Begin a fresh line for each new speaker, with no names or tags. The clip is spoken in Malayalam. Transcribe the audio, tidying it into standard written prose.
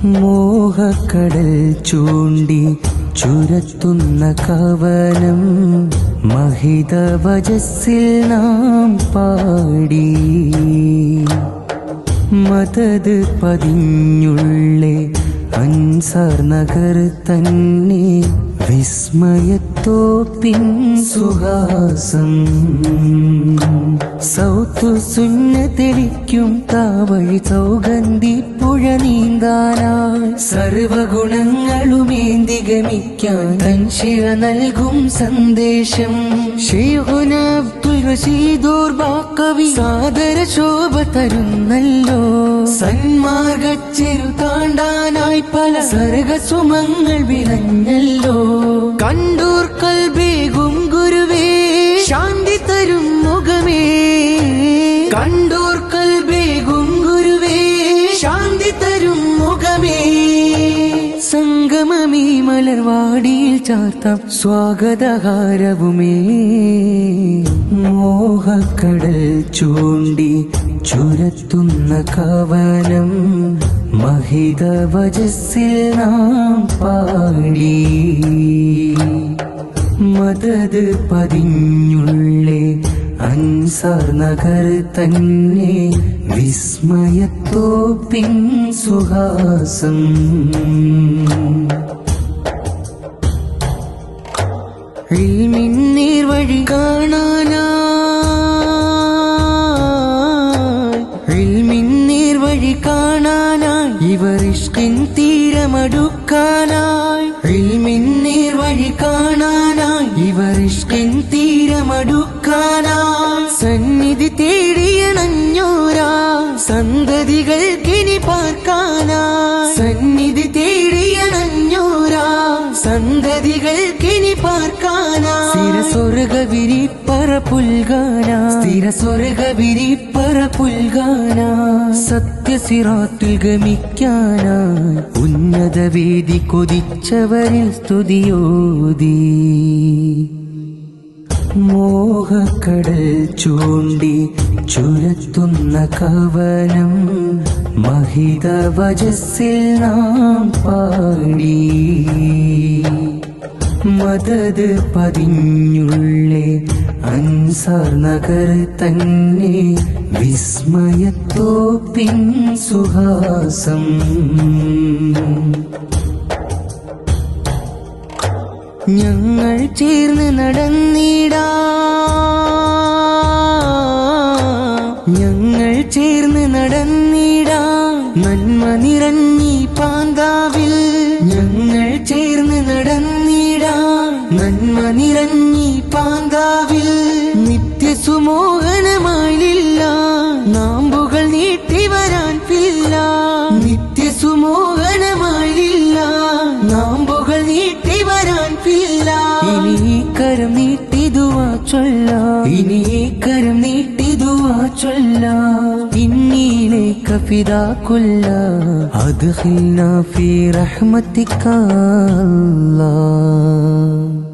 മോഹക്കടൽ ചൂണ്ടി ചുരത്തുന്ന കവനം മഹിത വജസ്സിൽ നാം പാടി. മദദ് പതിഞ്ഞുള്ളേ അൻസാർ നഗർ തന്നെ വിസ്മയത്തോപ്പിൻ സുഹാസം. സൗത്തു സുന്നത്തെളിക്കും താവഴി സൗഗന്ധി പുഴ നീന്താനായി സർവഗുണങ്ങളുമേന്തി ഗമിക്കാൻ തൻഷിയ നൽകും സന്ദേശം. ശൈഖുന അബ്ദുൽ റഷീദൂർ ബാക്കവി സാദര ശോഭ തരുന്നല്ലോ. സന്മാർഗച്ചെരു താണ്ടാനായി പല സർഗസുമങ്ങൾ വിളഞ്ഞല്ലോ. കണ്ടൂർ കൽബേകും ഗുരുവേ ശാന്തി തരും മുഖമേ. കണ്ടൂർ കൽബേകും ഗുരുവേ ശാന്തി തരും മുഖമേ. സംഗമമീ മലർവാടിയിൽ ചാർത്താം സ്വാഗതഹാരവുമേ. മോഹക്കടൽ ചൂണ്ടി ചുരത്തുന്ന കവനം മഹിത വജസ്സിൽ നാം പാടി. മദദ് പതിഞ്ഞുള്ളേ അൻസാർ നഗർ തന്നെ വിസ്മയത്തോപ്പിൻ സുഹാസം. ഇൽമിൻ നേർവഴി കാണാനായി, ഇൽമിൻ നേർവഴി കാണാനായി ഇവർ ഇഷ്കിൻ തീരമടുക്കാനായി. ഇൽമിൻ നേർവഴി കാണാനായി ഇവർ ഇഷ്കിൻ തീരമടുക്കാനായി. സന്നിധി തേടിയണഞ്ഞോരാ സന്തതികൾക്കിനി പാർക്കാനായി. സന്നിധി തേടിയണഞ്ഞോരാ സന്തതികൾക്കിനി പാർക്കാനായി. സ്ഥിരസ്വർഗ വിരിപ്പറ പുൽകാനാ, സ്ഥിരസ്വർഗ വിരിപ്പറ പുൽകാനാ. സത്യസിറാത്തിൽ ഗമിക്കാനായി ഉന്നത വേദി കൊതിച്ചവരിൽ സ്തുതിയോതി. മോഹക്കടൽ ചൂണ്ടി ചുരത്തുന്ന കവനം മഹിത വജസ്സിൽ നാം പാടി. മദദ് പതിഞ്ഞുള്ളേ അൻസാർ നഗർ തന്നെ വിസ്മയത്തോപ്പിൻ സുഹാസം. ഞങ്ങൾ ചേർന്ന് നടന്നിടാം, ഞങ്ങൾ ചേർന്ന് നടന്നിടാം നന്മ നിറഞ്ഞി പാന്താവിൽ. ഞങ്ങൾ ചേർന്ന് നടന്നിടാം നന്മ നിറഞ്ഞി പാന്താവിൽ. നിത്യസുമോഹനമായില്ല നാമ്പുകൾ നീട്ടി വരാൻ പില്ല. നിത്യസുമോഹനമായില്ല നാമ്പുകൾ നീട്ടി വരാൻ പില്ല. ഇനി കരം നീട്ടി ദുആ ചൊല്ലാം, ഇനി കരം നീട്ടി ദുആ ചൊല്ലാം. ഇന്നീലേക ഫിദാകുല്ല അദ്ഖിൽനാ ഫീ റഹ്മതിക അല്ലാഹ്.